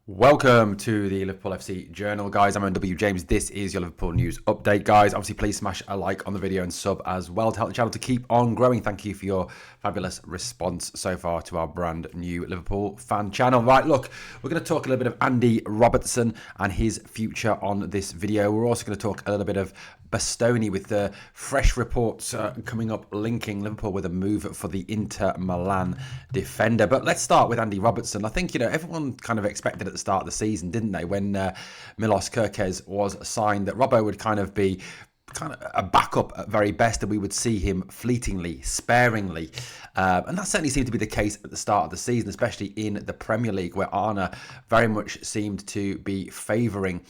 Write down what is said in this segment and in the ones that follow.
Welcome to the Liverpool FC Journal, guys. I'm W. James. This is your Liverpool news update, guys. Obviously, please smash a like on the video and sub as well to help the channel to keep on growing. Thank you for your fabulous response so far to our brand new Liverpool fan channel. Right, look, we're going to talk a little bit of Andy Robertson and his future on this video. We're also going to talk a little bit of Bastoni with the fresh reports coming up linking Liverpool with a move for the Inter Milan defender. But let's start with Andy Robertson. I think, everyone kind of expected at the start of the season, didn't they, when Milos Kerkez was signed, that Robbo would kind of be a backup at very best, and we would see him fleetingly, sparingly. And that certainly seemed to be the case at the start of the season, especially in the Premier League, where Arne very much seemed to be favouring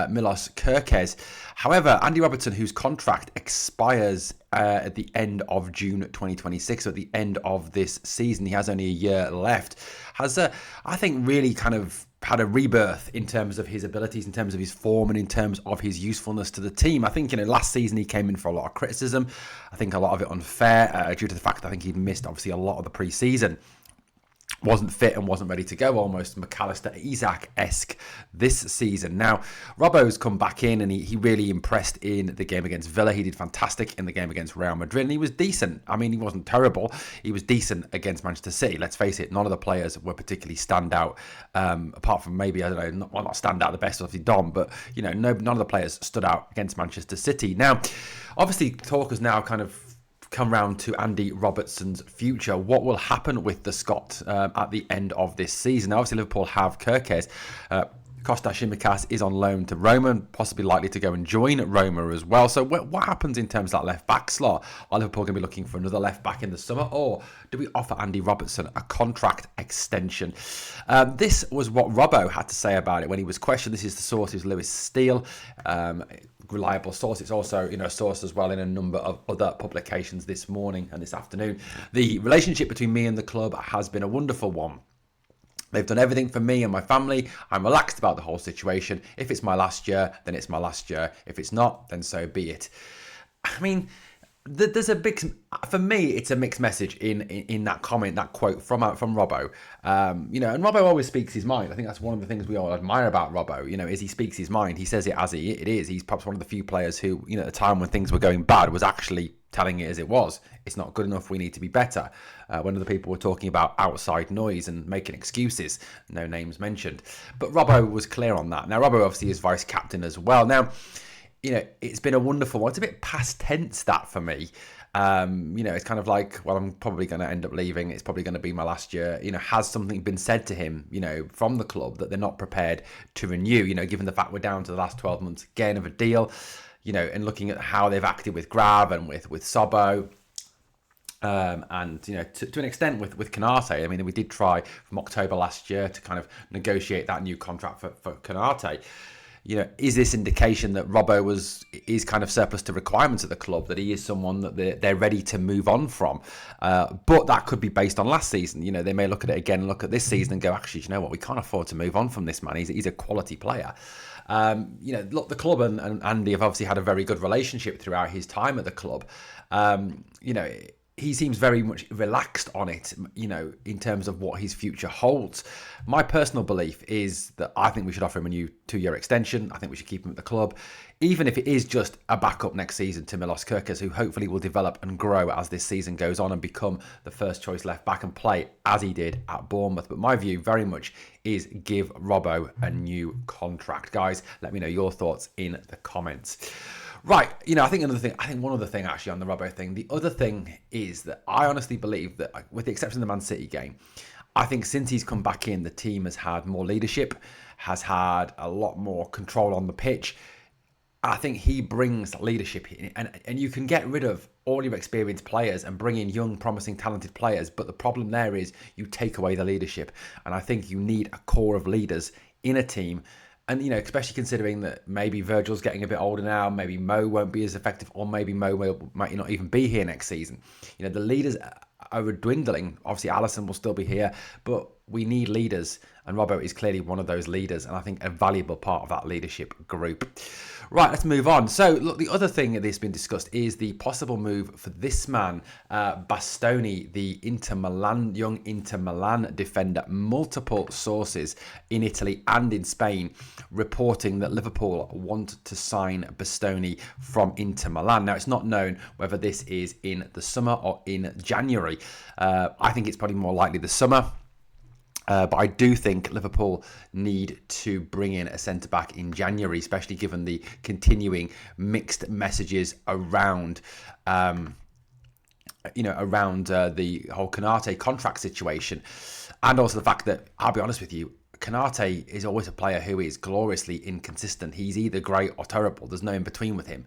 Milos Kerkez. However, Andy Robertson, whose contract expires at the end of June 2026, so at the end of this season, he has only a year left, has, I think, really kind of had a rebirth in terms of his abilities, in terms of his form, and in terms of his usefulness to the team. I think, last season he came in for a lot of criticism. I think a lot of it unfair due to the fact that I think he'd missed, obviously, a lot of the pre-season. Wasn't fit and wasn't ready to go, almost McAllister Isak-esque this season. Now, Robbo's come back in and he really impressed in the game against Villa. He did fantastic in the game against Real Madrid, and he was decent. I mean, he wasn't terrible. He was decent against Manchester City. Let's face it, none of the players were particularly standout, apart from maybe, I don't know, not stand out the best, obviously Dom, but, none of the players stood out against Manchester City. Now, obviously, talk has now kind of come round to Andy Robertson's future. What will happen with the Scot at the end of this season? Now, obviously, Liverpool have Kerkez. Kostas Tsimikas is on loan to Roma and possibly likely to go and join Roma as well. So what happens in terms of that left-back slot? Are Liverpool going to be looking for another left-back in the summer, or do we offer Andy Robertson a contract extension? This was what Robbo had to say about it when he was questioned. This is the source, is Lewis Steele. Reliable source. It's also, a source as well in a number of other publications this morning and this afternoon. The relationship between me and the club has been a wonderful one. They've done everything for me and my family. I'm relaxed about the whole situation. If it's my last year, then it's my last year. If it's not, then so be it. I mean, there's a big, for me, it's a mixed message in that comment, that quote from Robbo. And Robbo always speaks his mind. I think that's one of the things we all admire about Robbo, is he speaks his mind. He says it as it is. He's perhaps one of the few players who, at the time when things were going bad, was actually telling it as it was. It's not good enough. We need to be better. When other people were talking about outside noise and making excuses, no names mentioned. But Robbo was clear on that. Now, Robbo obviously is vice captain as well. Now, it's been a wonderful one. It's a bit past tense, that, for me. It's kind of like, well, I'm probably going to end up leaving. It's probably going to be my last year. Has something been said to him, from the club that they're not prepared to renew, given the fact we're down to the last 12 months again of a deal, and looking at how they've acted with Grav and with Robbo. And, to an extent with Canate. I mean, we did try from October last year to kind of negotiate that new contract for Canate. Is this indication that Robbo is kind of surplus to requirements at the club, that he is someone that they're ready to move on from? But that could be based on last season. They may look at it again, look at this season and go, actually, what? We can't afford to move on from this man. He's a quality player. Look, the club and Andy have obviously had a very good relationship throughout his time at the club. He seems very much relaxed on it, in terms of what his future holds. My personal belief is that I think we should offer him a new 2-year extension. I think we should keep him at the club, even if it is just a backup next season to Milos Kerkez, who hopefully will develop and grow as this season goes on and become the first choice left back and play as he did at Bournemouth. But my view very much is give Robbo a new contract. Guys, let me know your thoughts in the comments. Right, I think one other thing actually on the Robbo thing, the other thing is that I honestly believe that, with the exception of the Man City game, I think since he's come back in, the team has had more leadership, has had a lot more control on the pitch. I think he brings leadership in, and you can get rid of all your experienced players and bring in young, promising, talented players. But the problem there is you take away the leadership. And I think you need a core of leaders in a team. And, especially considering that maybe Virgil's getting a bit older now, maybe Mo won't be as effective, or maybe might not even be here next season. The leaders are dwindling. Obviously, Alisson will still be here, but we need leaders, and Robbo is clearly one of those leaders, and I think a valuable part of that leadership group. Right, let's move on. So, look, the other thing that's been discussed is the possible move for this man, Bastoni, the young Inter Milan defender. Multiple sources in Italy and in Spain reporting that Liverpool want to sign Bastoni from Inter Milan. Now, it's not known whether this is in the summer or in January. I think it's probably more likely the summer. But I do think Liverpool need to bring in a centre-back in January, especially given the continuing mixed messages around, the whole Konate contract situation. And also the fact that, I'll be honest with you, Konate is always a player who is gloriously inconsistent. He's either great or terrible. There's no in between with him.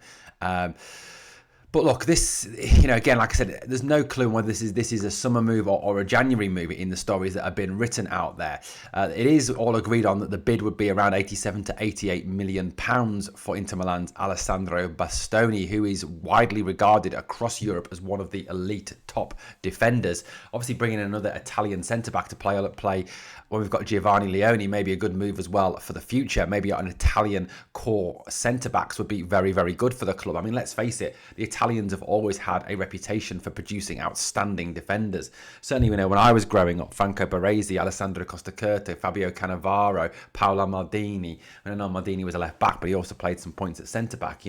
But look, this, again, like I said, there's no clue whether this is a summer move or a January move in the stories that have been written out there. It is all agreed on that the bid would be around 87 to 88 million pounds for Inter Milan's Alessandro Bastoni, who is widely regarded across Europe as one of the elite top defenders. Obviously, bringing in another Italian centre-back to play when we've got Giovanni Leone, maybe a good move as well for the future. Maybe an Italian core centre-backs would be very, very good for the club. I mean, let's face it, the Italians have always had a reputation for producing outstanding defenders. Certainly, when I was growing up, Franco Baresi, Alessandro Costacurta, Fabio Cannavaro, Paolo Maldini. I know Maldini was a left-back, but he also played some points at centre-back.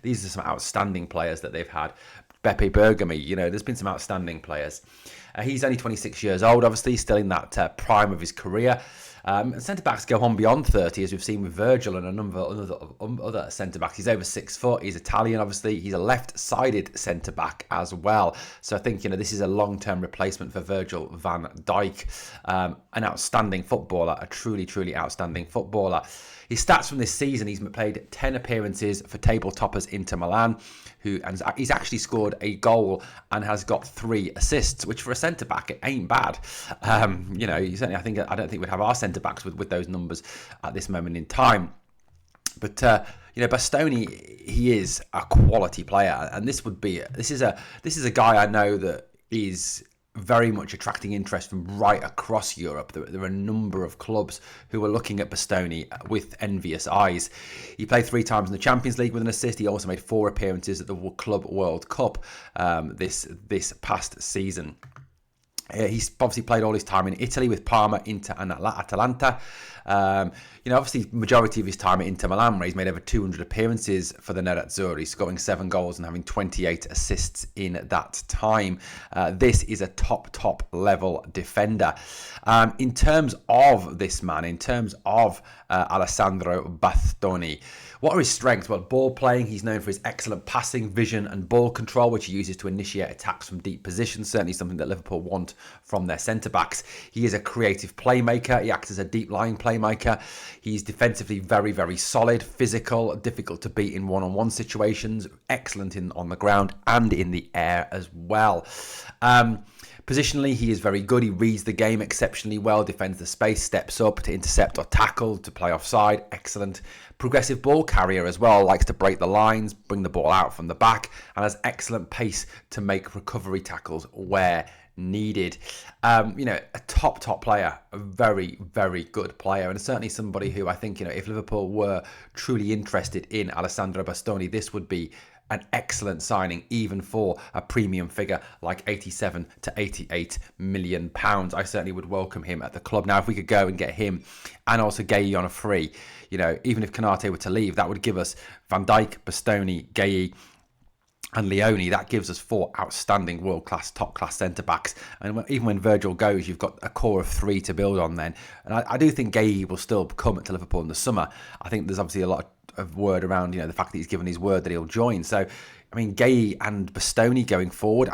These are some outstanding players that they've had. Beppe Bergami, there's been some outstanding players. He's only 26 years old, obviously, still in that prime of his career. Centre-backs go on beyond 30, as we've seen with Virgil and a number of other centre-backs. He's over 6 foot. He's Italian, obviously. He's a left-sided centre-back as well. So I think, this is a long-term replacement for Virgil van Dijk. An outstanding footballer, a truly, truly outstanding footballer. His stats from this season, he's played 10 appearances for table toppers Inter Milan, and he's actually scored a goal and has got 3 assists, which for a centre-back, it ain't bad. Certainly, I don't think we'd have our centre-backs with those numbers at this moment in time. But, Bastoni, he is a quality player, and this is a guy I know that is very much attracting interest from right across Europe. There are a number of clubs who are looking at Bastoni with envious eyes. He played 3 times in the Champions League with an assist. He also made 4 appearances at the Club World Cup this past season. He's obviously played all his time in Italy with Parma, Inter and Atalanta. Obviously, majority of his time at Inter Milan, where he's made over 200 appearances for the Nerazzurri, scoring 7 goals and having 28 assists in that time. This is a top level defender. In terms of this man, in terms of Alessandro Bastoni, what are his strengths? Well, ball playing. He's known for his excellent passing, vision and ball control, which he uses to initiate attacks from deep positions. Certainly something that Liverpool want from their centre-backs. He is a creative playmaker. He acts as a deep line playmaker. He's defensively very, very solid, physical, difficult to beat in one-on-one situations, excellent on the ground and in the air as well. Positionally, he is very good. He reads the game exceptionally well, defends the space, steps up to intercept or tackle, to play offside. Excellent. Progressive ball carrier as well, likes to break the lines, bring the ball out from the back, and has excellent pace to make recovery tackles where needed. A top player, a very, very good player, and certainly somebody who I think, if Liverpool were truly interested in Alessandro Bastoni, this would be an excellent signing, even for a premium figure like 87 to 88 million pounds. I certainly would welcome him at the club. Now, if we could go and get him and also Gueye on a free, even if Konate were to leave, that would give us Van Dijk, Bastoni, Gueye and Leone. That gives us 4 outstanding world-class, top-class centre-backs. And even when Virgil goes, you've got a core of 3 to build on then. And I do think Gueye will still come to Liverpool in the summer. I think there's obviously a lot of word around, the fact that he's given his word that he'll join. So, Gueye and Bastoni going forward,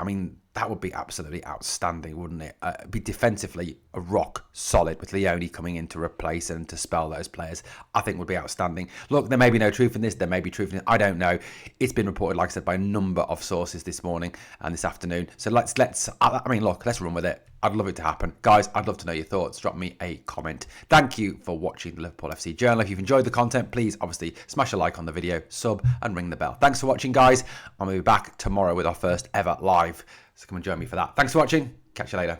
that would be absolutely outstanding, wouldn't it? Be defensively a rock solid, with Leone coming in to replace and to spell those players. I think would be outstanding. Look, there may be no truth in this. There may be truth in it. I don't know. It's been reported, like I said, by a number of sources this morning and this afternoon. So let's run with it. I'd love it to happen. Guys, I'd love to know your thoughts. Drop me a comment. Thank you for watching the Liverpool FC Journal. If you've enjoyed the content, please obviously smash a like on the video, sub and ring the bell. Thanks for watching, guys. I'm going to be back tomorrow with our first ever live. So come and join me for that. Thanks for watching. Catch you later.